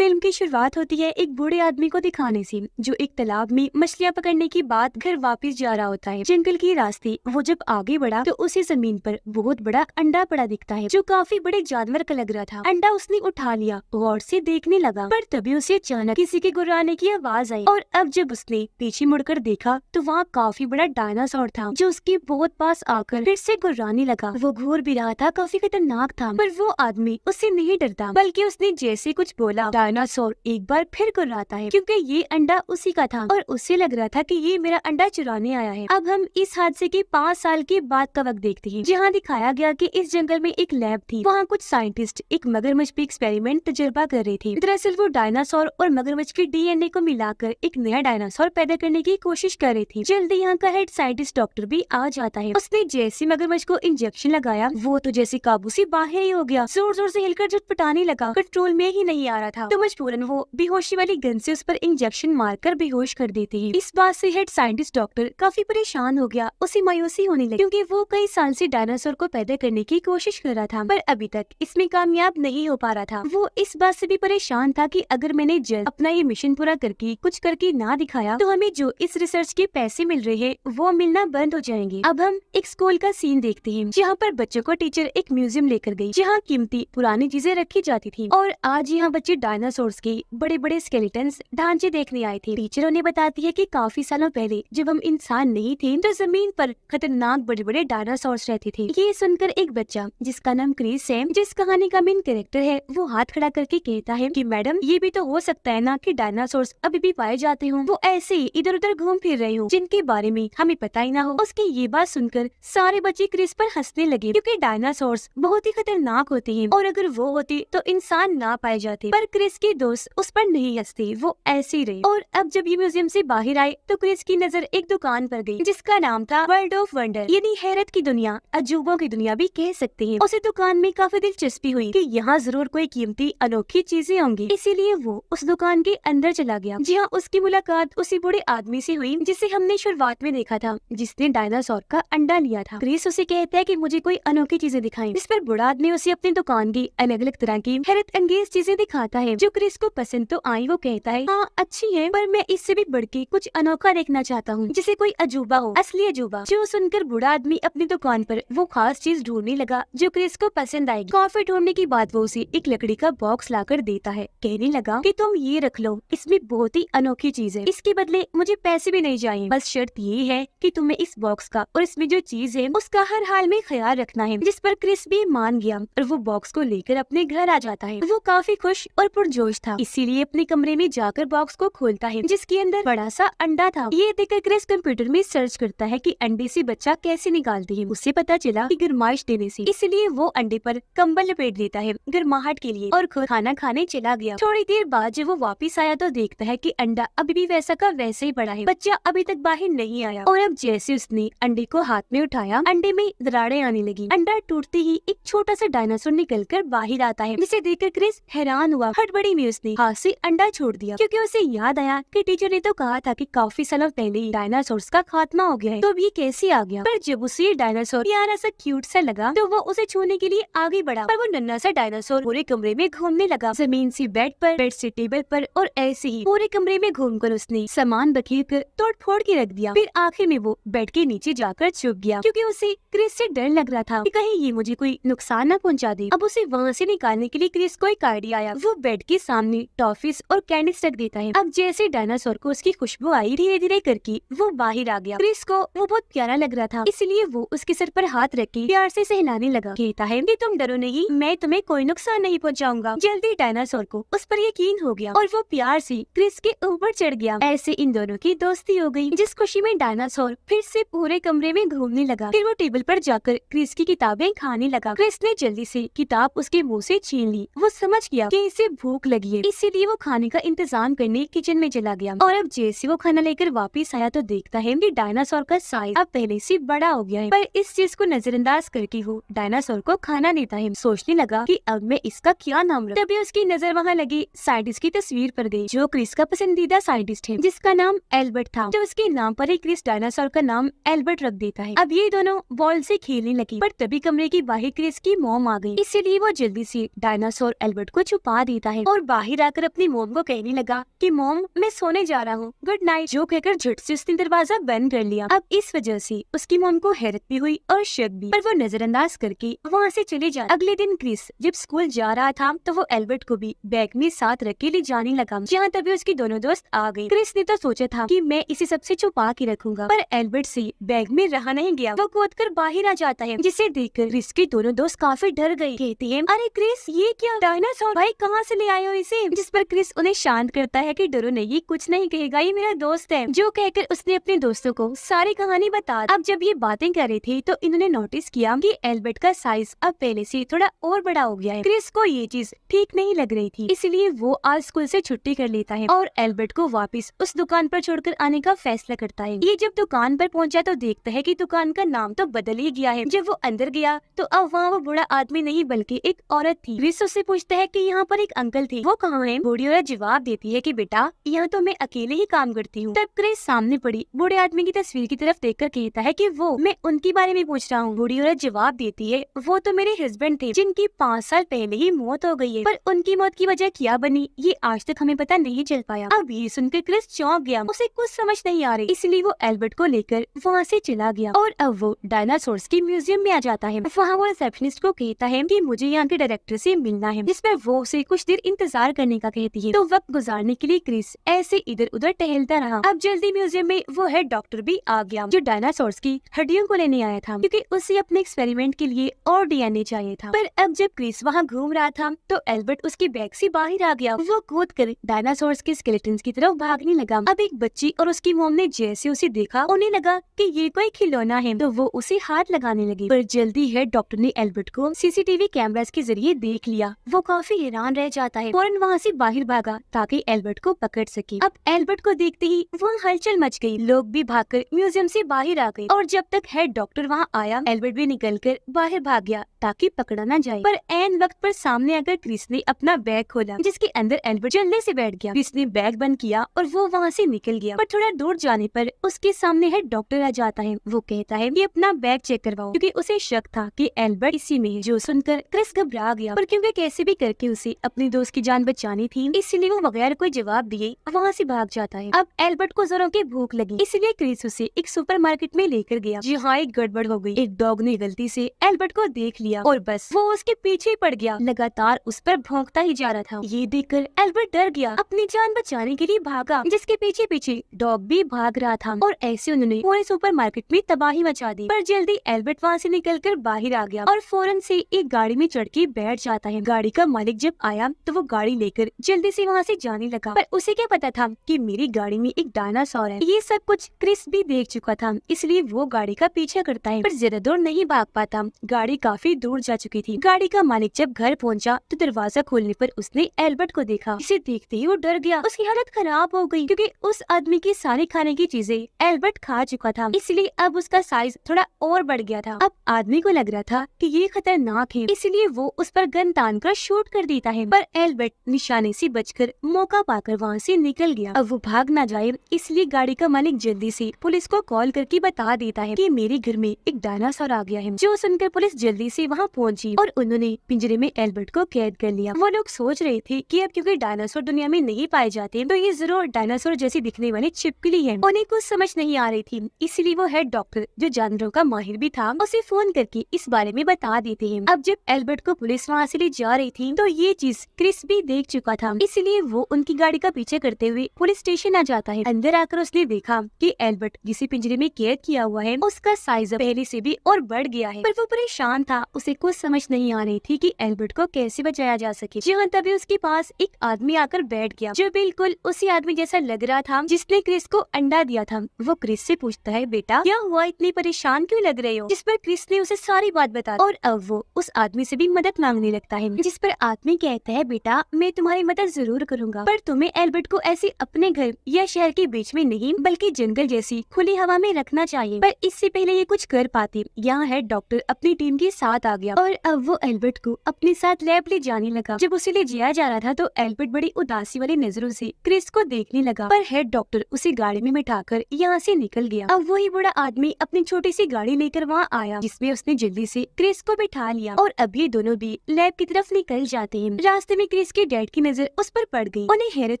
Film की शुरुआत होती है एक बूढ़े आदमी को दिखाने से, जो एक तालाब में मछलियां पकड़ने के बाद घर वापस जा रहा होता है। जंगल के रास्ते वो जब आगे बढ़ा तो उसे जमीन पर बहुत बड़ा अंडा पड़ा दिखता है, जो काफी बड़े जानवर का लग रहा था। अंडा उसने उठा लिया, गौर से देखने लगा, पर तभी उसे अचानक किसी के गुर्राने की आवाज आई। और अब जब उसने पीछे मुड़कर देखा तो वहाँ काफी बड़ा डायनासोर था, जो उसके बहुत पास आकर फिर से गुर्राने लगा। वो घूर भी रहा था, काफी खतरनाक था, पर वो आदमी उससे नहीं डरता, बल्कि उसने जैसे कुछ बोला, डायनासोर एक बार फिर गुर्राता है, क्योंकि ये अंडा उसी का था और उसे लग रहा था कि ये मेरा अंडा चुराने आया है। अब हम इस हादसे के 5 साल के बाद का वक्त देखते हैं, जहाँ दिखाया गया कि इस जंगल में एक लैब थी। वहाँ कुछ साइंटिस्ट एक मगरमच्छ पे एक्सपेरिमेंट तजुर्बा कर रहे थे। दरअसल वो डायनासोर और मगरमच्छ के डीएनए को मिलाकर एक नया डायनासोर पैदा करने की कोशिश कर रही थी। जल्दी यहाँ का हेड साइंटिस्ट डॉक्टर भी आ जाता है। उसने जैसे मगरमच्छ को इंजेक्शन लगाया, वो तो जैसे काबू से बाहर ही हो गया, जोर जोर से हिलकर झटपटाने लगा, कंट्रोल में ही नहीं आ रहा था। तो मजबूरन वो बेहोशी वाली गन से उस पर इंजेक्शन मारकर बेहोश कर देती है। इस बात से हेड साइंटिस्ट डॉक्टर काफी परेशान हो गया। उसे मायूसी होने लगी, क्योंकि वो कई साल से डायनासोर को पैदा करने की कोशिश कर रहा था, पर अभी तक इसमें कामयाब नहीं हो पा रहा था। वो इस बात से भी परेशान था कि अगर मैंने जल्द अपना ये मिशन पूरा करके कुछ करके ना दिखाया तो हमें जो इस रिसर्च के पैसे मिल रहे हैं वो मिलना बंद हो जाएंगे। अब हम एक स्कूल का सीन देखते हैं, जहाँ पर बच्चों को टीचर एक म्यूजियम लेकर गई, जहाँ कीमती पुरानी चीजें रखी जाती थी। और आज यहाँ बच्चे डायनासोर्स के बड़े बड़े स्केलेटन्स ढांचे देखने आए थे। टीचर उन्हें बताती है कि काफी सालों पहले जब हम इंसान नहीं थे तो जमीन पर खतरनाक बड़े बड़े डायनासोर्स रहते थे। ये सुनकर एक बच्चा जिसका नाम क्रिस है, जिस कहानी का मेन कैरेक्टर है, वो हाथ खड़ा करके कहता है कि मैडम ये भी तो हो सकता है ना कि डायनासोर्स अभी भी पाए जाते हों, वो ऐसे ही इधर उधर घूम फिर रहे हो, जिनके बारे में हमें पता ही ना हो। उसकी ये बात सुनकर सारे बच्चे क्रिस पर हंसने लगे, क्योंकि डायनासोर्स बहुत ही खतरनाक होते हैं और अगर वो होते तो इंसान ना पाए जाते। पर क्रिस के दोस्त उस पर नहीं हंसते, वो ऐसे ही रहे। और अब जब ये म्यूजियम से बाहर आए तो क्रिस की नजर एक दुकान पर गई, जिसका नाम था वर्ल्ड ऑफ वंडर, यानी हैरत की दुनिया, अजूबों की दुनिया भी कह सकते हैं। उसे दुकान में काफी दिलचस्पी हुई कि यहाँ जरूर कोई कीमती अनोखी चीजें होंगी, इसीलिए वो उस दुकान के अंदर चला गया, जहाँ उसकी मुलाकात उसी बूढ़े आदमी से हुई जिसे हमने शुरुआत में देखा था, जिसने डायनासोर का अंडा लिया था। क्रिस उसे कहता है कि मुझे कोई अनोखी चीजें दिखाएं, जिस पर बूढ़ा आदमी उसे अपनी दुकान की अलग अलग तरह की हैरत अंगेज चीजें दिखाता है, जो क्रिस को पसंद तो आई। वो कहता है हाँ अच्छी है, पर मैं इससे भी बढ़ के कुछ अनोखा देखना चाहता हूँ, जिसे कोई अजूबा हो, असली अजूबा। जो सुनकर बूढ़ा आदमी अपनी दुकान पर वो खास चीज ढूंढने लगा जो क्रिस को पसंद आएगी। काफी ढूंढने के बाद वो उसे एक लकड़ी का बॉक्स लाकर देता है, कहने लगा कि तुम ये रख लो, इसमें बहुत ही अनोखी चीज है, इसके बदले मुझे पैसे भी नहीं चाहिए, बस शर्त ये है कि तुम्हें इस बॉक्स का और इसमें जो चीज है उसका हर हाल में ख्याल रखना है। जिस पर क्रिस भी मान गया और वो बॉक्स को लेकर अपने घर आ जाता है। वो काफी खुश और पुरजोश था, इसीलिए अपने कमरे में जाकर बॉक्स को खोलता है, जिसके अंदर बड़ा सा अंडा था। ये देखकर क्रिस कंप्यूटर में सर्च करता है कि अंडे से बच्चा कैसे निकालते हैं। उसे पता चला कि गर्माइश देने से, इसलिए वो अंडे पर कंबल लपेट देता है गर्माहट के लिए और खुद खाना खाने चला गया। थोड़ी देर बाद जब वो वापस आया तो देखता है कि अंडा अभी भी वैसा का वैसे ही पड़ा है, बच्चा अभी तक बाहर नहीं आया। और अब जैसे उसने अंडे को हाथ में उठाया, अंडे में दरारें आने लगी। अंडा टूटते ही एक छोटा सा डायनासोर निकलकर बाहर आता है, जिसे देखकर क्रिस हैरान हुआ। हड़बड़ी में उसने हाथ से अंडा छोड़ दिया, क्योंकि उसे याद आया कि टीचर ने तो कहा था कि काफी सालों पहले ही डायनासोर्स का खात्मा हो गया है, तो अब ये कैसे आ गया। पर जब उसे ये डायनासोर प्यारा सा क्यूट सा लगा तो वो उसे छूने के लिए आगे बढ़ा, पर वो नन्हा सा डायनासोर पूरे कमरे में घूमने लगा, जमीन से बेड पर, बेड से टेबल पर, और ऐसे ही पूरे कमरे में घूमकर उसने सामान बखेर कर तोड़ फोड़ के रख दिया। फिर आखिर में वो बेड के नीचे जाकर छुप गया, क्योंकि उसे क्रिस से डर लग रहा था कि कहीं ये मुझे कोई नुकसान न पहुंचा दे। अब उसे वहाँ से निकालने के लिए क्रिस को एक आइडिया आया। वो बेड के सामने टॉफीज और कैंडीज रख देता है। अब जैसे डायनासोर को उसकी खुशबू आई, धीरे धीरे करके वो बाहर आ गया। क्रिस को वो बहुत प्यारा लग रहा था, इसलिए वो उसके सर पर हाथ रख के प्यार से सहलाने लगा। कहता है कि तुम डरो नहीं, मैं तुम्हें कोई नुकसान नहीं पहुंचाऊंगा। जल्दी डायनासोर को उस पर यकीन हो गया और वो प्यार से क्रिस के ऊपर चढ़ गया। ऐसे इन दोनों की दोस्ती हो गई, जिस खुशी में डायनासोर फिर से पूरे कमरे में घूमने लगा। फिर वो टेबल पर जाकर क्रिस की किताबें खाने लगा। क्रिस ने जल्दी से किताब उसके मुंह से छीन ली। वो समझ गया कि इसे भूख लगी है, इसीलिए वो खाने का इंतजाम करने किचन में चला गया। और अब जैसे वो खाना लेकर वापस आया तो देखता है कि डायनासोर का साइज अब पहले से बड़ा हो गया है। पर इस चीज को नजरअंदाज करके वो डायनासोर को खाना देता है। सोचने लगा कि अब मैं इसका क्या नाम रखूं। तभी उसकी नजर वहाँ लगी साइंटिस्ट की तस्वीर पर गई, जो क्रिस का पसंदीदा साइंटिस्ट है, जिसका नाम एल्बर्ट था। तो उसके नाम पर ही क्रिस डायनासोर का नाम एल्बर्ट रख देता है। अब ये दोनों बॉल से खेलने लगी, पर तभी कमरे की बाहर क्रिस की मॉम आ गई, इसीलिए वो जल्दी से डायनासोर एल्बर्ट को छुपा देता है और बाहर आकर अपनी मोम को कहने लगा कि मोम मैं सोने जा रहा हूँ, गुड नाइट। जो कहकर झट से उसने दरवाजा बंद कर लिया। अब इस वजह से उसकी मोम को हैरत भी हुई और शक भी, पर वो नजरअंदाज करके वहाँ से चले जा। अगले दिन क्रिस जब स्कूल जा रहा था तो वो एल्बर्ट को भी बैग में साथ रख के ले जाने लगा। जहाँ तभी उसकी दोनों दोस्त आ गए। क्रिस ने तो सोचा था कि मैं इसे सबसे छुपा के रखूंगा, पर एल्बर्ट से बैग में रहा नहीं गया। वो कूद कर बाहर आ जाता है, जिसे देखकर क्रिस के दोनों दोस्त काफी डर गए। कहती है, अरे क्रिस ये क्या डायनासोर, भाई कहाँ से ले आए हो इसे? जिस पर क्रिस उन्हें शांत करता है कि डरो नहीं, ये कुछ नहीं कहेगा, ये मेरा दोस्त है। जो कहकर उसने अपने दोस्तों को सारी कहानी बता दी। अब जब ये बातें कर रहे थे तो इन्होंने नोटिस किया कि एल्बर्ट का साइज अब पहले से थोड़ा और बड़ा हो गया है। क्रिस को ये चीज ठीक नहीं लग रही थी, इसलिए वो आज स्कूल से छुट्टी कर लेता है और एल्बर्ट को वापस उस दुकान पर छोड़कर आने का फैसला करता है। ये जब दुकान पर पहुंचा तो देखता है कि दुकान का नाम तो बदल ही गया है। जब वो अंदर गया तो अब वहाँ वो बूढ़ा आदमी नहीं बल्कि एक औरत थी। क्रिस उससे पूछता है कि यहाँ पर एक अंकल थे, वो कहाँ है? बूढ़ी औरत जवाब देती है कि बेटा यहाँ तो मैं अकेले ही काम करती हूँ। तब क्रिस सामने पड़ी बूढ़े आदमी की तस्वीर की तरफ देखकर कहता है कि वो, मैं उनके बारे में पूछ रहा हूँ। बूढ़ी औरत जवाब देती है, वो तो मेरे हस्बैंड थे जिनकी 5 साल पहले ही मौत हो गई है, पर उनकी मौत की वजह क्या बनी ये आज तक हमें पता नहीं चल पाया। अब ये सुनकर क्रिस चौंक गया, उसे कुछ समझ नहीं आ रही, इसलिए वो एल्बर्ट को लेकर वहाँ से चला गया और अब वो डायनासोर्स के म्यूजियम में आ जाता है। वहाँ वो रिसेप्शनिस्ट को कहता है कि मुझे यहाँ के डायरेक्टर से मिलना है, जिसमें वो उसे कुछ देर इंतजार करने का कहती है। तो वक्त गुजारने के लिए क्रिस ऐसे इधर उधर टहलता रहा। अब जल्दी म्यूजियम में वो हेड डॉक्टर भी आ गया, जो डायनासोर्स की हड्डियों को लेने आया था, क्योंकि उसे अपने एक्सपेरिमेंट के लिए और डीएनए चाहिए था। पर अब जब क्रिस वहाँ घूम रहा था तो एल्बर्ट उसके बैग से बाहर आ गया। वो कूद कर डायनासोर्स के स्केलेटन्स की तरफ भागने लगा। अब एक बच्ची और उसकी मोम ने जैसे उसे देखा उन्हें लगा कि ये कोई खिलौना है, तो वो उसे हाथ लगाने लगी। पर जल्दी हेड डॉक्टर ने एल्बर्ट को सीसीटीवी कैमरास के जरिए देख लिया। वो काफी हैरान रह जाता है, फौरन वहाँ से बाहर भागा ताकि एल्बर्ट को पकड़ सके। अब एल्बर्ट को देखते ही वहाँ हलचल मच गई, लोग भी भागकर म्यूजियम से बाहर आ गए और जब तक हेड डॉक्टर वहाँ आया एल्बर्ट भी निकलकर बाहर भाग गया ताकि पकड़ा न जाए। पर ऐन वक्त पर सामने आकर क्रिस ने अपना बैग खोला, जिसके अंदर एल्बर्ट जल्दी से बैठ गया। क्रिस ने बैग बंद किया और वो वहाँ से निकल गया। पर थोड़ा दूर जाने पर उसके सामने हेड डॉक्टर आ जाता है। वो कहता है कि अपना बैग चेक करवाओ, क्योंकि उसे शक था कि एल्बर्ट इसी में है। जो सुनकर क्रिस घबरा गया, पर क्योंकि कैसे भी करके उसे अपनी दोस्त की जान बचानी थी, इसलिए वो बगैर कोई जवाब दिए वहाँ से भाग जाता है। अब एल्बर्ट को जोरों की भूख लगी, इसलिए क्रिस उसे एक सुपरमार्केट में लेकर गया। जी हाँ, एक गड़बड़ हो गई। एक डॉग ने गलती से एल्बर्ट को देख लिया और बस वो उसके पीछे पड़ गया, लगातार उस पर भौंकता ही जा रहा था। ये देखकर एल्बर्ट डर गया, अपनी जान बचाने के लिए भागा, जिसके पीछे पीछे डॉग भी भाग रहा था और ऐसे उन्होंने पूरे सुपरमार्केट में तबाही मचा दी। पर जल्दी एल्बर्ट वहाँ से निकलकर बाहर आ गया और फौरन से एक गाड़ी में चढ़ के बैठ जाता है। गाड़ी का मालिक जब आया तो वो गाड़ी लेकर जल्दी से वहाँ से जाने लगा, पर उसे क्या पता था कि मेरी गाड़ी में एक डायनासोर है। ये सब कुछ क्रिस भी देख चुका था, इसलिए वो गाड़ी का पीछा करता है, पर ज्यादा दूर नहीं भाग पाता। गाड़ी काफी दूर जा चुकी थी। गाड़ी का मालिक जब घर पहुंचा तो दरवाजा खोलने पर उसने एल्बर्ट को देखा। इसे देखते ही वो डर गया, उसकी हालत खराब हो गई, क्योंकि उस आदमी की सारी खाने की चीजें एल्बर्ट खा चुका था, इसलिए अब उसका साइज थोड़ा और बढ़ गया था। अब आदमी को लग रहा था कि ये खतरनाक है, इसलिए वो उस पर गन तान कर शूट कर देता है, पर एल्बर्ट निशाने से बचकर मौका पाकर वहाँ से निकल गया। अब वो भाग ना जाए, इसलिए गाड़ी का मालिक जल्दी से पुलिस को कॉल करके बता देता है कि मेरे घर में एक डायनासोर आ गया है। जो सुनकर पुलिस जल्दी से वहाँ पहुंची और उन्होंने पिंजरे में एल्बर्ट को कैद कर लिया। वो लोग सोच रहे थे कि अब क्योंकि डायनासोर दुनिया में नहीं पाए जाते तो ये जरूर डायनासोर जैसी दिखने वाली छिपकली है। उन्हें कुछ समझ नहीं आ रही थी, इसलिए वो हेड डॉक्टर जो जानवरों का माहिर भी था उसे फोन करके इस बारे में बता देते हैं। अब जब एल्बर्ट को पुलिस वहाँ से ले जा रही थी तो ये चीज क्रिस भी देख चुका था, इसलिए वो उनकी गाड़ी का पीछे करते हुए पुलिस स्टेशन आ जाता है। अंदर आकर उसने देखा कि एल्बर्ट जिसे पिंजरे में कैद किया हुआ है उसका साइज पहले से भी और बढ़ गया है, पर वो परेशान था। उसे कुछ समझ नहीं आ रही थी कि एल्बर्ट को कैसे बचाया जा सके। जहाँ तभी उसके पास एक आदमी आकर बैठ गया, जो बिल्कुल उसी आदमी जैसा लग रहा था जिसने क्रिस को अंडा दिया था। वो क्रिस से पूछता है, बेटा क्या हुआ, इतनी परेशान क्यों लग रहे हो? जिस पर क्रिस ने उसे सारी बात बता और अब वो उस आदमी से भी मदद मांगने लगता है, जिस पर आदमी कहता है, बेटा मैं तुम्हारी मदद जरूर करूंगा, पर तुम्हें एल्बर्ट को ऐसे अपने घर या शहर के बीच में नहीं बल्कि जंगल जैसी खुली हवा में रखना चाहिए। पर इससे पहले ये कुछ कर पाते। यहाँ हेड डॉक्टर अपनी टीम के साथ आ गया और अब वो एल्बर्ट को अपने साथ लैब ले जाने लगा। जब उसे ले जाया जा रहा था तो एल्बर्ट बड़ी उदासी वाली नजरों से क्रिस को देखने लगा, पर हेड डॉक्टर उसे गाड़ी में बिठाकर यहाँ से निकल गया। अब वही बड़ा आदमी अपनी छोटी सी गाड़ी लेकर वहाँ आया, जिसमें उसने जल्दी से क्रिस को बिठा लिया और अब ये दोनों भी लैब की तरफ निकल जाते हैं। रास्ते में क्रिस के डैड की नजर उस पर पड़ गई। उन्हें हैरत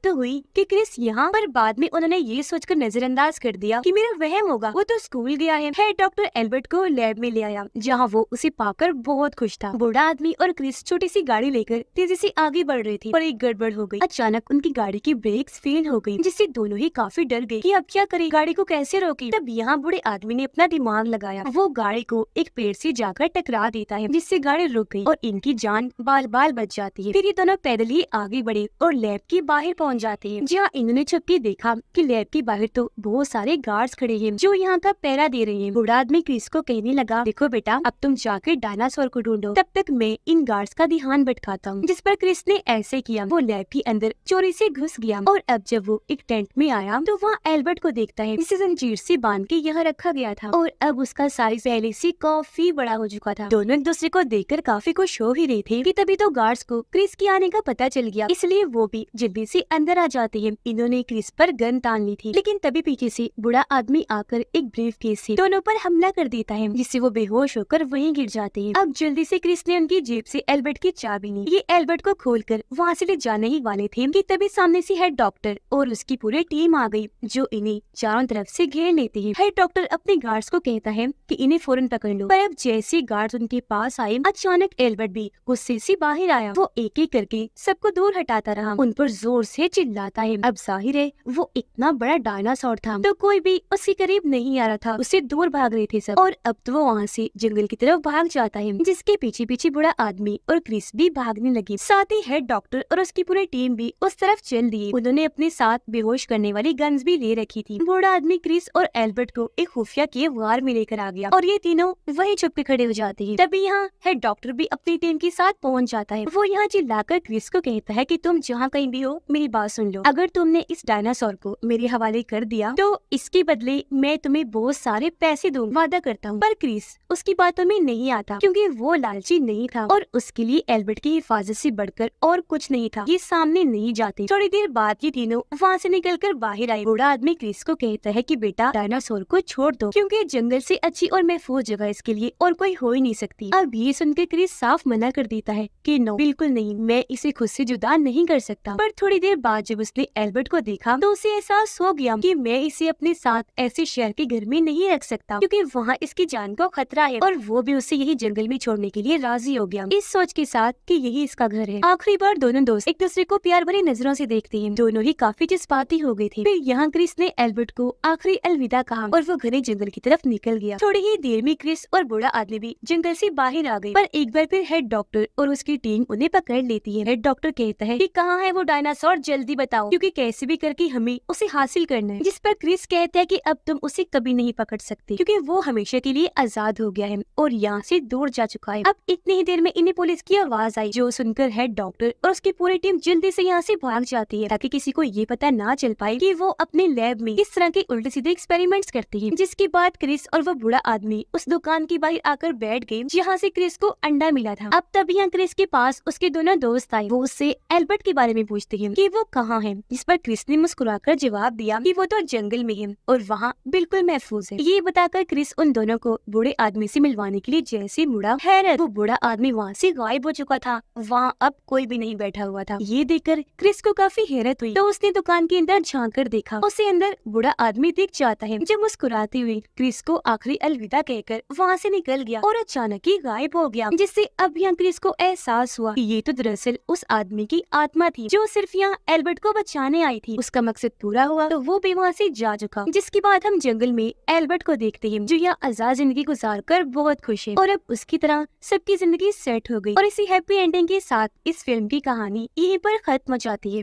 तो हुई कि क्रिस यहाँ पर, बाद में उन्होंने ये सोचकर नजरअंदाज कर दिया कि मेरा वहम होगा, वो तो स्कूल गया है। हेड डॉक्टर एल्बर्ट को लैब में ले आया, जहाँ वो उसे पाकर बहुत खुश था। बूढ़ा आदमी और क्रिस छोटी सी गाड़ी लेकर तेजी से आगे बढ़ रहे थे, पर एक गड़बड़ हो गई। अचानक उनकी गाड़ी की ब्रेक्स फेल हो गई, जिससे दोनों ही काफी डर गए कि अब क्या करें, गाड़ी को कैसे रोके। तब यहाँ बूढ़े आदमी ने अपना दिमाग लगाया। वो गाड़ी को एक पेड़ से जाकर टकरा देता है, जिससे गाड़ी रुक गई और इनकी जान बाल बाल बच जाती है। फिर ये दोनों पैदल ही आगे बढ़े और लैब के बाहर पहुँच जाते हैं, जहाँ इन्होंने छुप के देखा कि लैब के बाहर तो बहुत सारे गार्ड्स खड़े हैं जो यहाँ का पहरा दे रहे हैं। बूढ़ा आदमी क्रिस को कहने लगा, देखो बेटा, अब तुम जाकर डायनासोर को ढूंढो, तब तक मैं इन गार्ड्स का ध्यान भटकाता हूँ। जिस पर क्रिस ने ऐसे किया। वो लैब के अंदर चोरी से घुस गया और अब जब वो एक टेंट में आया तो वहाँ एल्बर्ट को देखता है, जिसे जंजीर से बांध के यहाँ रखा गया था और अब उसका साइज पहले से काफी बड़ा हो चुका था। दोनों एक दूसरे को देखकर काफी खुश हो ही रहे थे कि तभी तो गार्ड्स को क्रिस के आने का पता चल गया, इसलिए वो भी जल्दी से अंदर आ जाते हैं। इन्होंने क्रिस पर गन तान ली थी, लेकिन तभी पीछे से बूढ़ा आदमी आकर एक ब्रीफ केस से दोनों पर हमला कर देता है, जिससे वो बेहोश होकर वहीं गिर जाते हैं। अब जल्दी से क्रिस ने उनकी जेब से एल्बर्ट की चाबी ली। ये एल्बर्ट को खोलकर वहाँ से ले जाने ही वाले थे कि तभी सामने से हेड डॉक्टर और उसकी पूरी टीम आ गई, जो इन्हें चारों तरफ से घेर लेती है। हेड डॉक्टर अपने गार्ड्स को कहता है कि इन्हें फौरन पकड़ लो, पर अब जैसे गार्ड्स उनके पास आए, अचानक एल्बर्ट भी गुस्से से बाहर आया। वो एक एक करके सबको दूर हटाता रहा, उन पर जोर से चिल्लाता है। अब जाहिर है वो इतना बड़ा डायनासोर था तो कोई भी उसके करीब नहीं आ रहा था, उससे दूर भाग रहे थे सब। और अब तो वो वहाँ से जंगल की तरफ भाग जाता है, जिसके पीछे पीछे बूढ़ा आदमी और क्रिस भी भागने लगी। साथ ही हेड डॉक्टर और उसकी पूरी टीम भी उस तरफ चल दिए। उन्होंने अपने साथ बेहोश करने वाली गन्स भी ले रखी थी। बूढ़ा आदमी क्रिस और एल्बर्ट को एक खुफिया के वार में लेकर आ गया और ये तीनों वहीं छुप के खड़े हो जाते हैं। तभी यहाँ हेड डॉक्टर भी अपनी टीम के साथ पहुँच जाता है। वो यहाँ चिल्लाकर क्रिस को कहता है कि तुम जहाँ कहीं भी हो मेरी बात सुन लो, अगर तुमने इस डायनासोर को मेरे हवाले कर दिया तो इसके बदले मैं तुम्हें बहुत सारे पैसे दूंगा, वादा करता हूँ। पर क्रिस उसकी बातों में नहीं आता, क्योंकि वो लालची नहीं था और उसके लिए एल्बर्ट की हिफाजत से बढ़कर और कुछ नहीं था। ये सामने नहीं जाते। थोड़ी देर बाद ये तीनों वहाँ से निकलकर बाहर आए। बूढ़ा आदमी क्रिस को कहता है कि बेटा, डायनासोर को छोड़ दो, क्योंकि जंगल से अच्छी और महफूज जगह इसके लिए और कोई हो ही नहीं सकती। अब ये सुनकर क्रिस साफ मना कर देता है कि नो, बिल्कुल नहीं, मैं इसे खुद से जुदा नहीं कर सकता। पर थोड़ी देर बाद जब उसने एल्बर्ट को देखा तो उसे एहसास हो गया कि मैं इसे अपने साथ ऐसे शहर के घर में नहीं रख सकता, क्योंकि वहाँ इसकी जान को खतरा है और वो भी उसे यही जंगल में छोड़ने के लिए राजी हो गया, इस सोच के साथ कि यही इसका घर है। आखिरी बार दोनों दोस्त एक दूसरे को प्यार भरी नजरों से देखते हैं। दोनों ही काफी जज्बाती हो गए थे। फिर यहाँ क्रिस ने एल्बर्ट को आखिरी अलविदा कहा और वो घने जंगल की तरफ निकल गया। थोड़ी ही देर में क्रिस और बूढ़ा आदमी भी जंगल से बाहर आ गए, पर एक बार फिर हेड डॉक्टर और उसकी टीम उन्हें पकड़ लेती है। हेड डॉक्टर कहता है कि कहाँ है वो डायनासोर, जल्दी बताओ, क्योंकि कैसे भी करके हमें उसे हासिल करना है। जिस पर क्रिस कहता है कि अब तुम उसे कभी नहीं पकड़ सकते, क्योंकि वो हमेशा के लिए आजाद हो गया है और यहाँ से दूर जा चुका है। अब इतनी ही देर में इन्हें पुलिस की आवाज आई, जो सुनकर हेड डॉक्टर और उसकी पूरी टीम जल्दी से यहाँ से भाग जाती है, ताकि किसी को ये पता ना चल पाए कि वो अपने लैब में इस तरह के उल्टे सीधे एक्सपेरिमेंट्स करते हैं। जिसके बाद क्रिस और वो बूढ़ा आदमी उस दुकान के बाहर आकर बैठ गए, जहाँ से क्रिस को अंडा मिला था। अब तब यहाँ क्रिस के पास उसके दोनों दोस्त आए। वो उससे एल्बर्ट के बारे में पूछते हैं कि वो कहाँ है, जिस पर क्रिस ने मुस्कुराकर जवाब दिया कि वो तो जंगल में है और वहाँ बिल्कुल महफूज है। ये बताकर क्रिस उन दोनों को बूढ़े आदमी से मिलवाने के लिए जैसे मुड़ा, हैरत, वो बूढ़ा आदमी वहाँ से गायब हो चुका था। वहाँ अब कोई भी नहीं बैठा हुआ था। ये देखकर क्रिस को काफी हैरत हुई, तो उसने दुकान के अंदर झांक कर देखा। उसे अंदर बूढ़ा आदमी दिख जाता है, जो मुस्कुराते हुए क्रिस को आखिरी अलविदा कहकर वहाँ से निकल गया और अचानक ही गायब हो गया। जिससे अब यहाँ क्रिस को एहसास हुआ कि ये तो दरअसल उस आदमी की आत्मा थी, जो सिर्फ यहाँ एल्बर्ट को बचाने आई थी। उसका मकसद पूरा हुआ तो वो भी वहाँ से जा चुका। जिसके बाद हम जंगल में एल्बर्ट को देखते हैं, जो यहाँ आजाद जिंदगी गुजार कर बहुत खुश है और अब उसकी तरह सबकी जिंदगी सेट हो गई। और इसी हैप्पी एंडिंग के साथ इस फिल्म की कहानी यहीं पर खत्म हो जाती है।